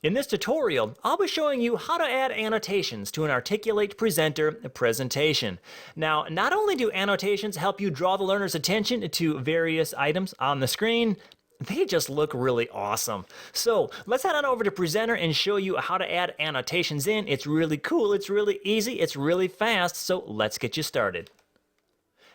In this tutorial, I'll be showing you how to add annotations to an Articulate Presenter presentation. Now, not only do annotations help you draw the learner's attention to various items on the screen, they just look really awesome. So let's head on over to Presenter and show you how to add annotations in. It's really cool, it's really easy, it's really fast, so let's get you started.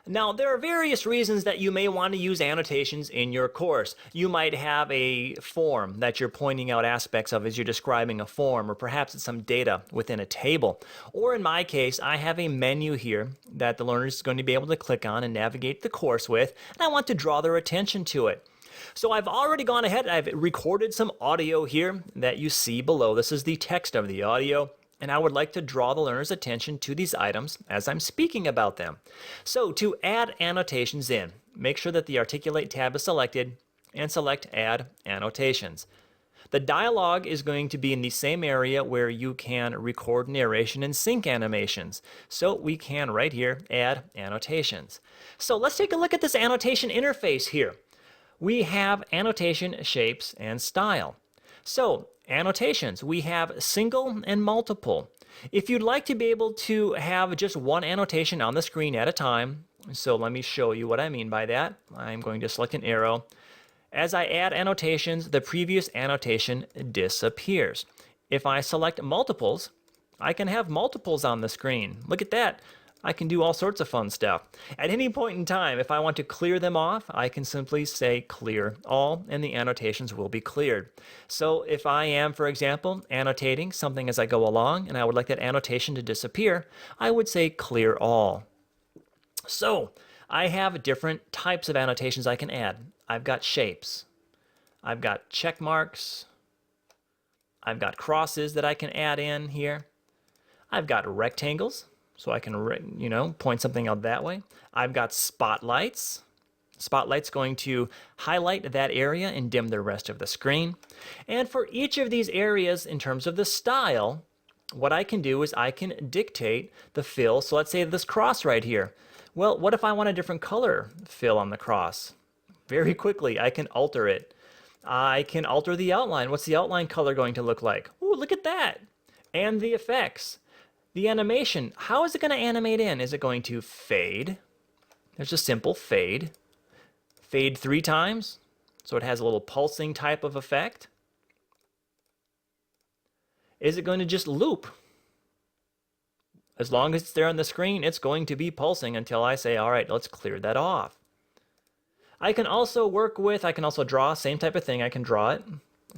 Now, there are various reasons that you may want to use annotations in your course. You might have a form that you're pointing out aspects of as you're describing a form, or perhaps it's some data within a table. Or in my case, I have a menu here that the learner is going to be able to click on and navigate the course with, and I want to draw their attention to it. So I've already gone ahead, I've recorded some audio here that you see below. This is the text of the audio. And I would like to draw the learner's attention to these items as I'm speaking about them. So to add annotations in, make sure that the Articulate tab is selected and select Add Annotations. The dialog is going to be in the same area where you can record narration and sync animations. So we can right here add annotations. So let's take a look at this annotation interface here. We have annotation shapes and style. So annotations, we have single and multiple. If you'd like to be able to have just one annotation on the screen at a time, so let me show you what I mean by that. I'm going to select an arrow. As I add annotations, the previous annotation disappears. If I select multiples, I can have multiples on the screen. Look at that. I can do all sorts of fun stuff. At any point in time, if I want to clear them off, I can simply say clear all, and the annotations will be cleared. So if I am, for example, annotating something as I go along, and I would like that annotation to disappear, I would say clear all. So I have different types of annotations I can add. I've got shapes. I've got check marks. I've got crosses that I can add in here. I've got rectangles. So I can, point something out that way. I've got spotlights. Spotlight's going to highlight that area and dim the rest of the screen. And for each of these areas, in terms of the style, what I can do is I can dictate the fill. So let's say this cross right here. Well, what if I want a different color fill on the cross? Very quickly, I can alter it. I can alter the outline. What's the outline color going to look like? Ooh, look at that. And the effects. The animation, how is it going to animate in? Is it going to fade? There's a simple fade. Fade 3 times, so it has a little pulsing type of effect. Is it going to just loop? As long as it's there on the screen, it's going to be pulsing until I say, all right, let's clear that off. I can also draw, same type of thing. I can draw it,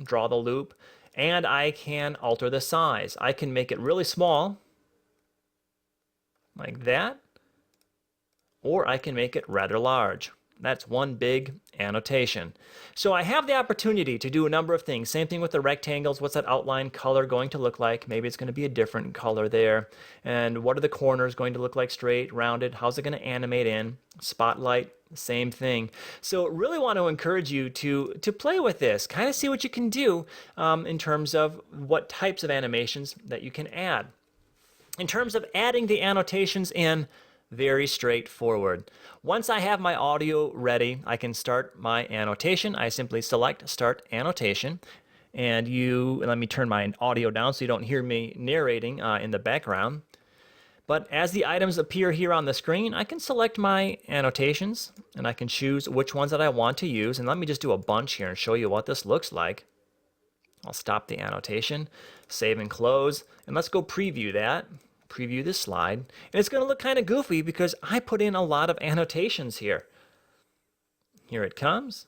draw the loop, and I can alter the size. I can make it really small, like that, or I can make it rather large. That's one big annotation. So I have the opportunity to do a number of things. Same thing with the rectangles. What's that outline color going to look like? Maybe it's going to be a different color there. And what are the corners going to look like? Straight, rounded? How's it going to animate in? Spotlight, same thing. So really want to encourage you to play with this. Kind of see what you can do in terms of what types of animations that you can add. In terms of adding the annotations in, very straightforward. Once I have my audio ready, I can start my annotation. I simply select Start Annotation. And let me turn my audio down so you don't hear me narrating in the background. But as the items appear here on the screen, I can select my annotations and I can choose which ones that I want to use. And let me just do a bunch here and show you what this looks like. I'll stop the annotation, save and close, and let's go preview that. Preview this slide. And it's going to look kind of goofy because I put in a lot of annotations here. Here it comes.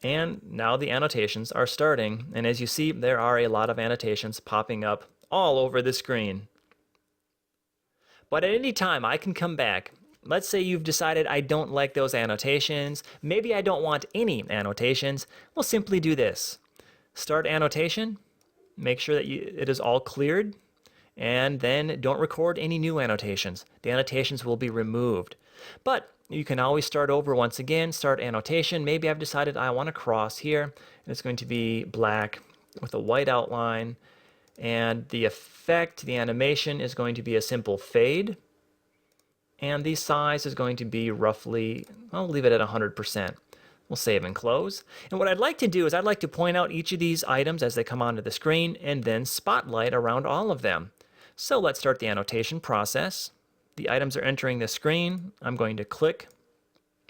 And now the annotations are starting. And as you see, there are a lot of annotations popping up all over the screen. But at any time, I can come back. Let's say you've decided I don't like those annotations. Maybe I don't want any annotations. We'll simply do this. Start annotation. Make sure that it is all cleared. And then don't record any new annotations. The annotations will be removed. But you can always start over once again, start annotation. Maybe I've decided I want to cross here, and it's going to be black with a white outline. And the effect, the animation, is going to be a simple fade. And the size is going to be roughly, I'll leave it at 100%. We'll save and close. And what I'd like to do is I'd like to point out each of these items as they come onto the screen and then spotlight around all of them. So let's start the annotation process. The items are entering the screen. I'm going to click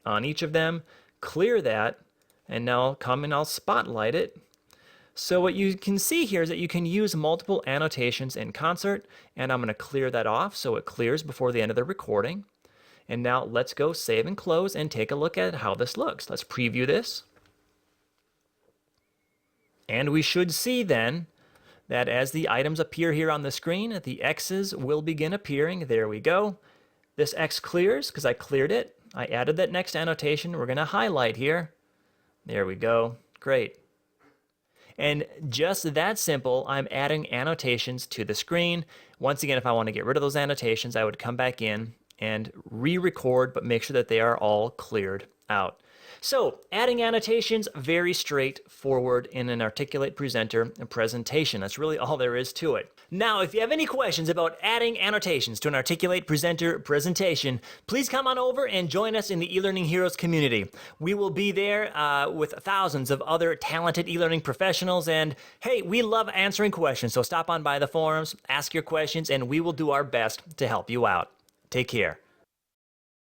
on each of them, clear that, and now I'll come and I'll spotlight it. So what you can see here is that you can use multiple annotations in concert, and I'm going to clear that off so it clears before the end of the recording. And now let's go save and close and take a look at how this looks. Let's preview this. And we should see then that as the items appear here on the screen, the X's will begin appearing. There we go. This X clears because I cleared it. I added that next annotation. We're going to highlight here. There we go. Great. And just that simple, I'm adding annotations to the screen. Once again, if I want to get rid of those annotations, I would come back in and re-record, but make sure that they are all cleared out. So, adding annotations, very straightforward in an Articulate Presenter presentation. That's really all there is to it. Now, if you have any questions about adding annotations to an Articulate Presenter presentation, please come on over and join us in the eLearning Heroes community. We will be there with thousands of other talented e-learning professionals, and hey, we love answering questions, so stop on by the forums, ask your questions, and we will do our best to help you out. Take care.